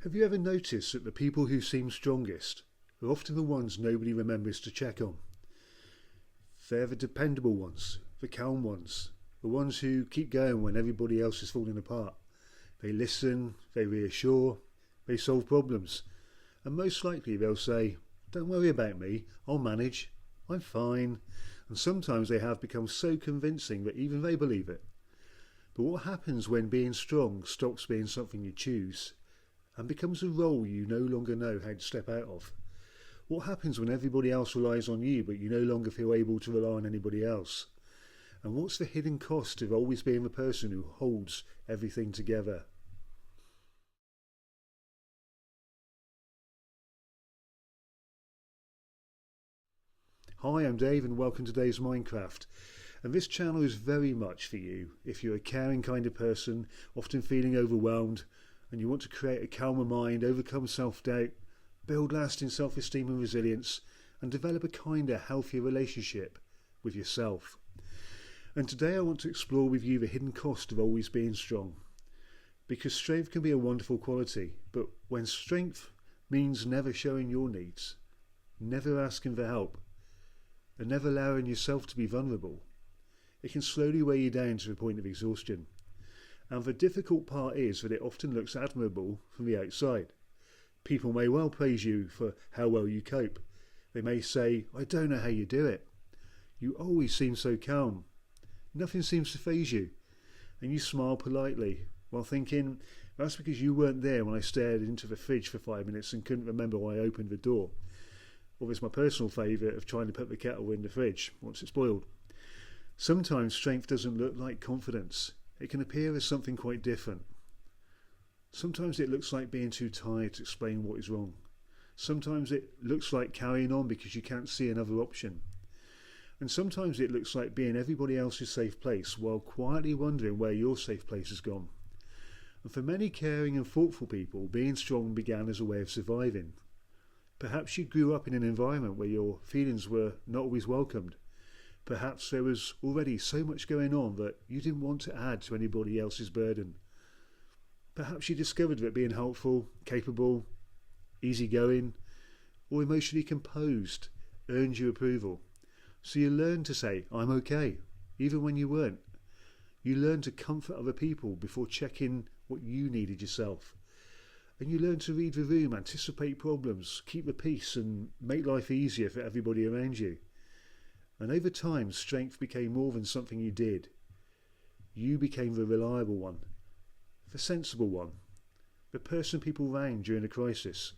Have you ever noticed that the people who seem strongest are often the ones nobody remembers to check on? They're the dependable ones, the calm ones, the ones who keep going when everybody else is falling apart. They listen, they reassure, they solve problems, and most likely they'll say, "Don't worry about me, I'll manage, I'm fine," and sometimes they have become so convincing that even they believe it. But what happens when being strong stops being something you choose and becomes a role you no longer know how to step out of? What happens when everybody else relies on you but you no longer feel able to rely on anybody else? And what's the hidden cost of always being the person who holds everything together? Hi, I'm Dave and welcome to Dave's Minecraft. And this channel is very much for you if you're a caring kind of person, often feeling overwhelmed, and you want to create a calmer mind, overcome self-doubt, build lasting self-esteem and resilience, and develop a kinder, healthier relationship with yourself. And today I want to explore with you the hidden cost of always being strong. Because strength can be a wonderful quality, but when strength means never showing your needs, never asking for help, and never allowing yourself to be vulnerable, it can slowly weigh you down to the point of exhaustion. And the difficult part is that it often looks admirable from the outside. People may well praise you for how well you cope. They may say, "I don't know how you do it. You always seem so calm. Nothing seems to faze you." And you smile politely while thinking, "That's because you weren't there when I stared into the fridge for 5 minutes and couldn't remember why I opened the door." Or it's my personal favourite of trying to put the kettle in the fridge once it's boiled. Sometimes strength doesn't look like confidence. It can appear as something quite different. Sometimes it looks like being too tired to explain what is wrong. Sometimes it looks like carrying on because you can't see another option. And sometimes it looks like being everybody else's safe place while quietly wondering where your safe place has gone. And for many caring and thoughtful people, being strong began as a way of surviving. Perhaps you grew up in an environment where your feelings were not always welcomed. Perhaps there was already so much going on that you didn't want to add to anybody else's burden. Perhaps you discovered that being helpful, capable, easygoing, or emotionally composed earned you approval. So you learned to say, "I'm okay," even when you weren't. You learned to comfort other people before checking what you needed yourself. And you learn to read the room, anticipate problems, keep the peace, and make life easier for everybody around you. And over time, strength became more than something you did. You became the reliable one, the sensible one, the person people rang during a crisis.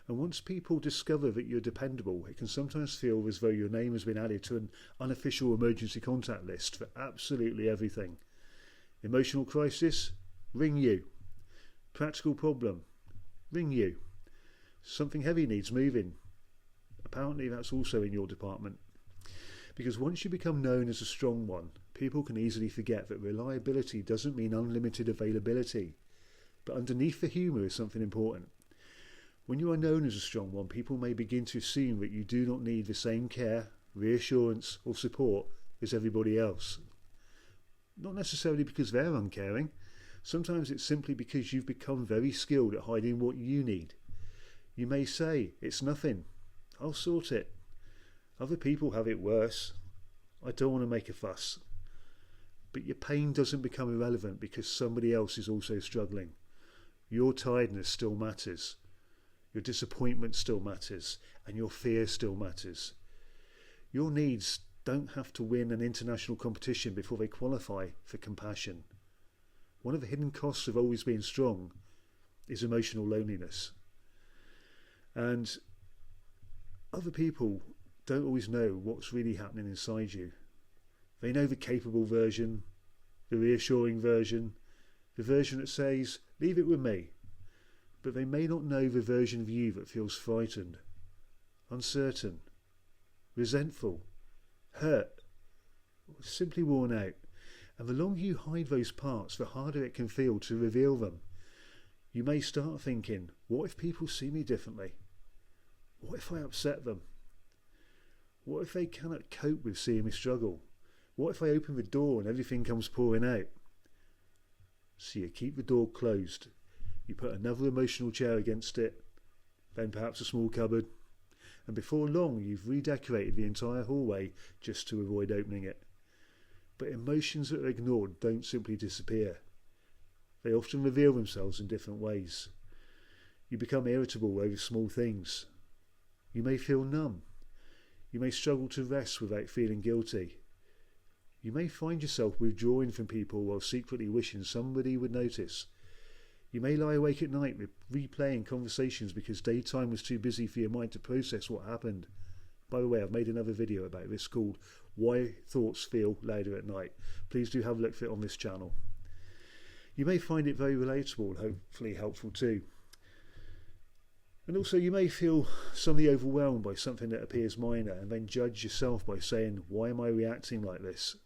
And once people discover that you're dependable, it can sometimes feel as though your name has been added to an unofficial emergency contact list for absolutely everything. Emotional crisis? Ring you. Practical problem? Ring you. Something heavy needs moving? Apparently that's also in your department. Because once you become known as a strong one, people can easily forget that reliability doesn't mean unlimited availability. But underneath the humour is something important. When you are known as a strong one, people may begin to assume that you do not need the same care, reassurance or support as everybody else. Not necessarily because they're uncaring. Sometimes it's simply because you've become very skilled at hiding what you need. You may say, "It's nothing. I'll sort it. Other people have it worse. I don't want to make a fuss." But your pain doesn't become irrelevant because somebody else is also struggling. Your tiredness still matters. Your disappointment still matters. And your fear still matters. Your needs don't have to win an international competition before they qualify for compassion. One of the hidden costs of always being strong is emotional loneliness. And other people don't always know what's really happening inside you. They know the capable version, the reassuring version, the version that says, "Leave it with me." But they may not know the version of you that feels frightened, uncertain, resentful, hurt, or simply worn out. And the longer you hide those parts, the harder it can feel to reveal them. You may start thinking, what if people see me differently? What if I upset them? What if they cannot cope with seeing me struggle? What if I open the door and everything comes pouring out? So you keep the door closed. You put another emotional chair against it, then perhaps a small cupboard, and before long you've redecorated the entire hallway just to avoid opening it. But emotions that are ignored don't simply disappear. They often reveal themselves in different ways. You become irritable over small things. You may feel numb. You may struggle to rest without feeling guilty. You may find yourself withdrawing from people while secretly wishing somebody would notice. You may lie awake at night replaying conversations because daytime was too busy for your mind to process what happened. By the way, I've made another video about this called Why Thoughts Feel Louder at Night. Please do have a look for it on this channel. You may find it very relatable and hopefully helpful too. And also you may feel suddenly overwhelmed by something that appears minor and then judge yourself by saying, why am I reacting like this?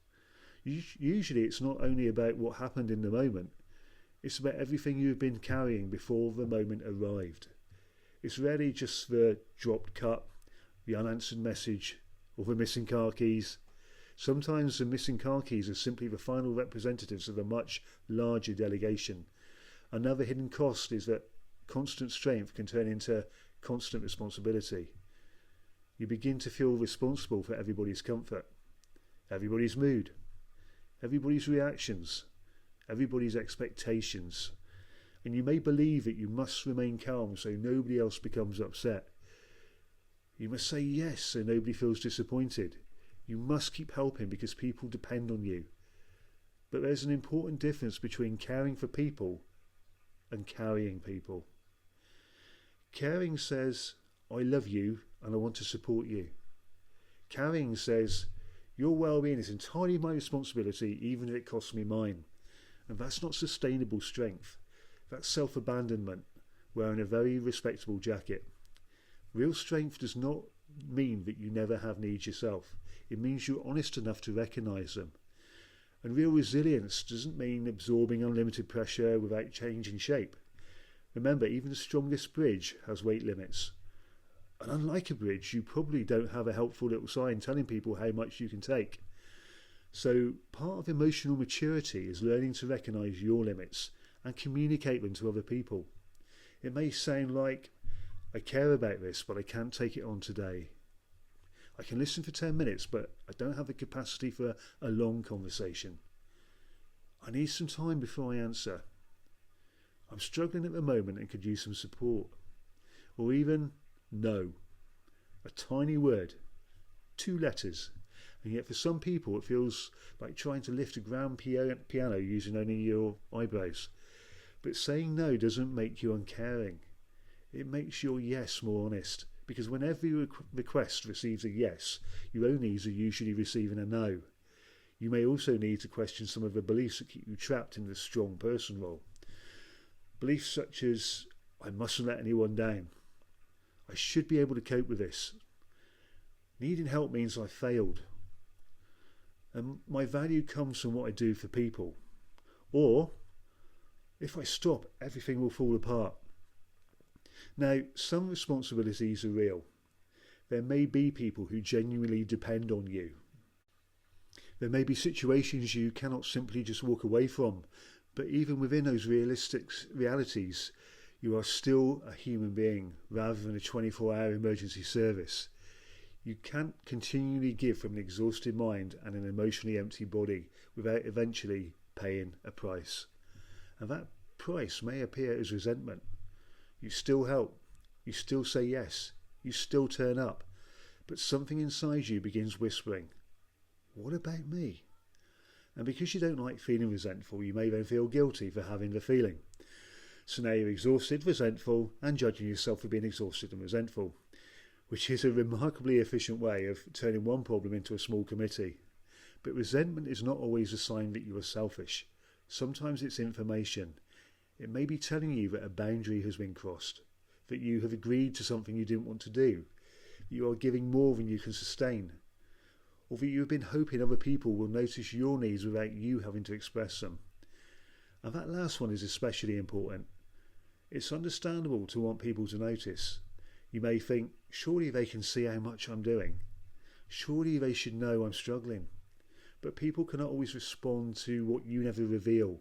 Usually it's not only about what happened in the moment, it's about everything you've been carrying before the moment arrived. It's rarely just the dropped cup, the unanswered message, or the missing car keys. Sometimes the missing car keys are simply the final representatives of a much larger delegation. Another hidden cost is that constant strength can turn into constant responsibility. You begin to feel responsible for everybody's comfort, everybody's mood, everybody's reactions, everybody's expectations. And you may believe that you must remain calm so nobody else becomes upset. You must say yes so nobody feels disappointed. You must keep helping because people depend on you. But there's an important difference between caring for people and carrying people. Caring says, I love you and I want to support you. Carrying says, your well-being is entirely my responsibility even if it costs me mine. And that's not sustainable strength. That's self-abandonment, wearing a very respectable jacket. Real strength does not mean that you never have needs yourself. It means you're honest enough to recognise them. And real resilience doesn't mean absorbing unlimited pressure without changing shape. Remember, even the strongest bridge has weight limits. And unlike a bridge, you probably don't have a helpful little sign telling people how much you can take. So part of emotional maturity is learning to recognise your limits and communicate them to other people. It may sound like, I care about this, but I can't take it on today. I can listen for 10 minutes, but I don't have the capacity for a long conversation. I need some time before I answer. I'm struggling at the moment and could use some support. Or even, no. A tiny word. 2 letters. And yet for some people it feels like trying to lift a grand piano using only your eyebrows. But saying no doesn't make you uncaring. It makes your yes more honest. Because when every request receives a yes, your own needs are usually receiving a no. You may also need to question some of the beliefs that keep you trapped in the strong person role. Beliefs such as, I mustn't let anyone down. I should be able to cope with this. Needing help means I failed. And my value comes from what I do for people. Or, if I stop, everything will fall apart. Now, some responsibilities are real. There may be people who genuinely depend on you. There may be situations you cannot simply just walk away from, but even within those realistic realities, you are still a human being rather than a 24-hour emergency service. You can't continually give from an exhausted mind and an emotionally empty body without eventually paying a price. And that price may appear as resentment. You still help, you still say yes, you still turn up, but something inside you begins whispering, what about me? And because you don't like feeling resentful, you may then feel guilty for having the feeling. So now you're exhausted, resentful, and judging yourself for being exhausted and resentful, which is a remarkably efficient way of turning one problem into a small committee. But resentment is not always a sign that you are selfish. Sometimes it's information. It may be telling you that a boundary has been crossed, that you have agreed to something you didn't want to do, that you are giving more than you can sustain, or that you have been hoping other people will notice your needs without you having to express them. And that last one is especially important. It's understandable to want people to notice. You may think, surely they can see how much I'm doing. Surely they should know I'm struggling. But people cannot always respond to what you never reveal.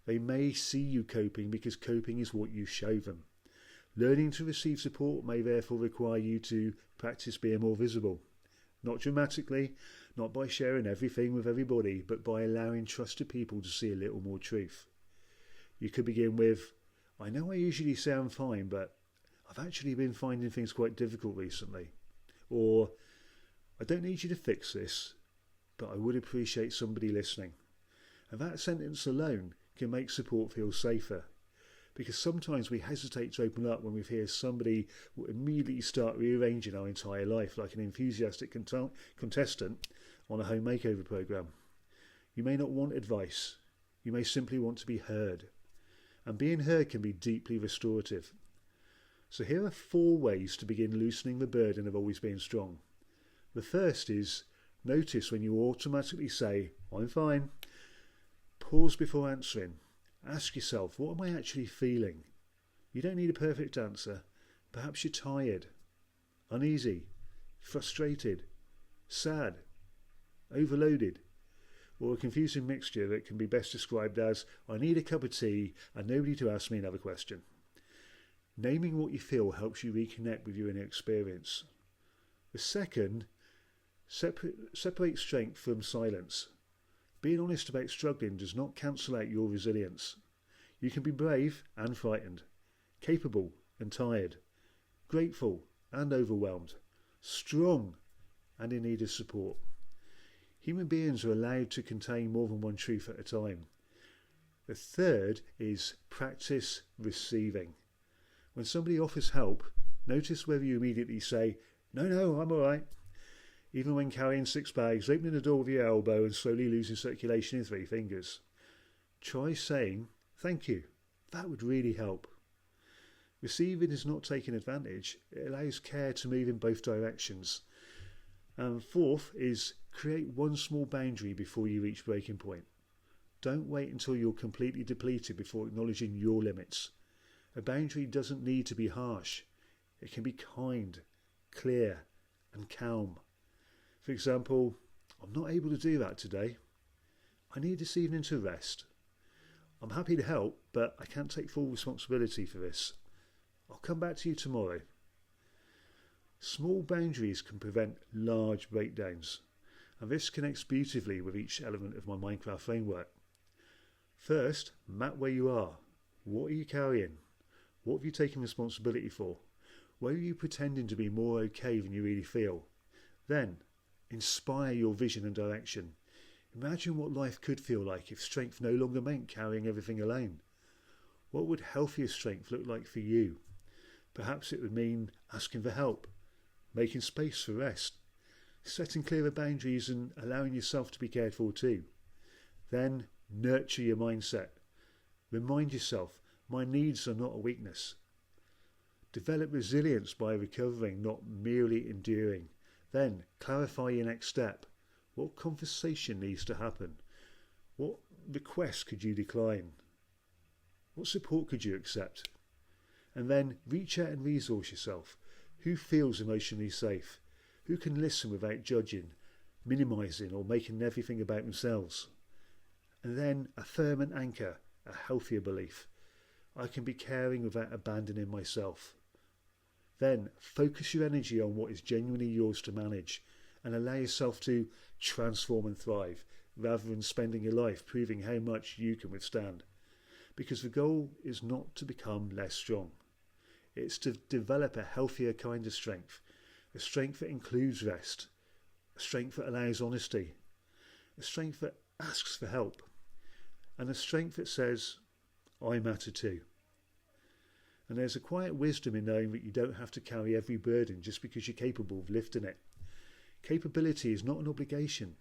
They may see you coping because coping is what you show them. Learning to receive support may therefore require you to practice being more visible. Not dramatically, not by sharing everything with everybody, but by allowing trusted people to see a little more truth. You could begin with, I know I usually sound fine, but I've actually been finding things quite difficult recently. Or, I don't need you to fix this, but I would appreciate somebody listening. And that sentence alone can make support feel safer. Because sometimes we hesitate to open up when we hear somebody will immediately start rearranging our entire life like an enthusiastic contestant on a home makeover program. You may not want advice. You may simply want to be heard. And being heard can be deeply restorative. So here are 4 ways to begin loosening the burden of always being strong. The first is notice when you automatically say, I'm fine. Pause before answering. Ask yourself, what am I actually feeling? You don't need a perfect answer. Perhaps you're tired, uneasy, frustrated, sad, overloaded, or a confusing mixture that can be best described as, I need a cup of tea and nobody to ask me another question. Naming what you feel helps you reconnect with your inner experience. The second, separate strength from silence. Being honest about struggling does not cancel out your resilience. You can be brave and frightened, capable and tired, grateful and overwhelmed, strong and in need of support. Human beings are allowed to contain more than one truth at a time. The third is practice receiving. When somebody offers help, notice whether you immediately say, no, I'm all right. Even when carrying 6 bags, opening the door with your elbow and slowly losing circulation in 3 fingers. Try saying, thank you. That would really help. Receiving is not taking advantage. It allows care to move in both directions. And fourth is create one small boundary before you reach breaking point. Don't wait until you're completely depleted before acknowledging your limits. A boundary doesn't need to be harsh. It can be kind, clear, and calm. For example, I'm not able to do that today. I need this evening to rest. I'm happy to help, but I can't take full responsibility for this. I'll come back to you tomorrow. Small boundaries can prevent large breakdowns, and this connects beautifully with each element of my Minecraft framework. First, map where you are. What are you carrying? What have you taken responsibility for? Where are you pretending to be more okay than you really feel? Then, inspire your vision and direction. Imagine what life could feel like if strength no longer meant carrying everything alone. What would healthier strength look like for you? Perhaps it would mean asking for help, making space for rest, setting clearer boundaries and allowing yourself to be cared for too. Then nurture your mindset. Remind yourself, my needs are not a weakness. Develop resilience by recovering, not merely enduring. Then clarify your next step. What conversation needs to happen? What request could you decline? What support could you accept? And then reach out and resource yourself. Who feels emotionally safe? Who can listen without judging, minimising or making everything about themselves? And then affirm and anchor a healthier belief. I can be caring without abandoning myself. Then focus your energy on what is genuinely yours to manage and allow yourself to transform and thrive rather than spending your life proving how much you can withstand. Because the goal is not to become less strong. It's to develop a healthier kind of strength, a strength that includes rest, a strength that allows honesty, a strength that asks for help, and a strength that says, I matter too. And there's a quiet wisdom in knowing that you don't have to carry every burden just because you're capable of lifting it. Capability is not an obligation.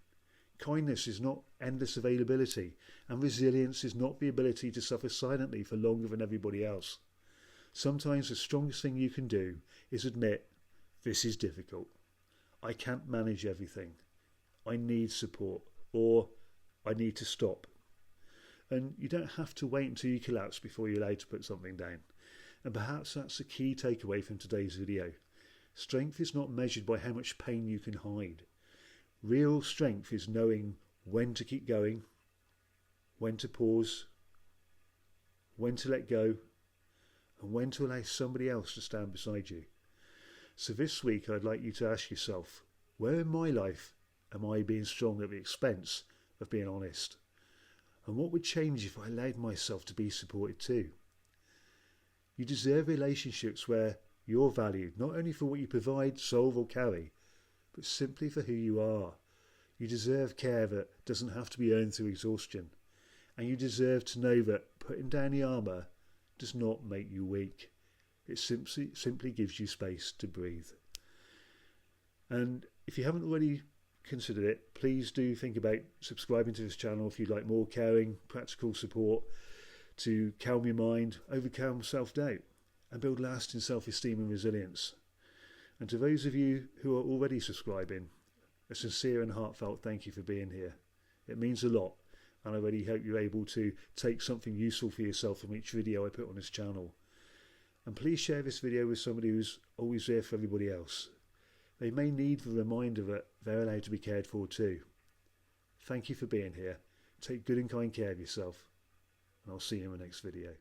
Kindness is not endless availability, and resilience is not the ability to suffer silently for longer than everybody else. Sometimes the strongest thing you can do is admit, this is difficult. I can't manage everything. I need support, or I need to stop. And you don't have to wait until you collapse before you're allowed to put something down. And perhaps that's the key takeaway from today's video. Strength is not measured by how much pain you can hide. Real strength is knowing when to keep going, when to pause, when to let go, and when to allow somebody else to stand beside you. So this week I'd like you to ask yourself, where in my life am I being strong at the expense of being honest? And what would change if I allowed myself to be supported too? You deserve relationships where you're valued, not only for what you provide, solve or carry, but simply for who you are. You deserve care that doesn't have to be earned through exhaustion. And you deserve to know that putting down the armour does not make you weak. It simply gives you space to breathe. And if you haven't already considered it, please do think about subscribing to this channel if you'd like more caring, practical support to calm your mind, overcome self-doubt, and build lasting self-esteem and resilience. And to those of you who are already subscribing, a sincere and heartfelt thank you for being here. It means a lot, and I really hope you're able to take something useful for yourself from each video I put on this channel. And please share this video with somebody who's always there for everybody else. They may need the reminder that they're allowed to be cared for too. Thank you for being here. Take good and kind care of yourself, and I'll see you in the next video.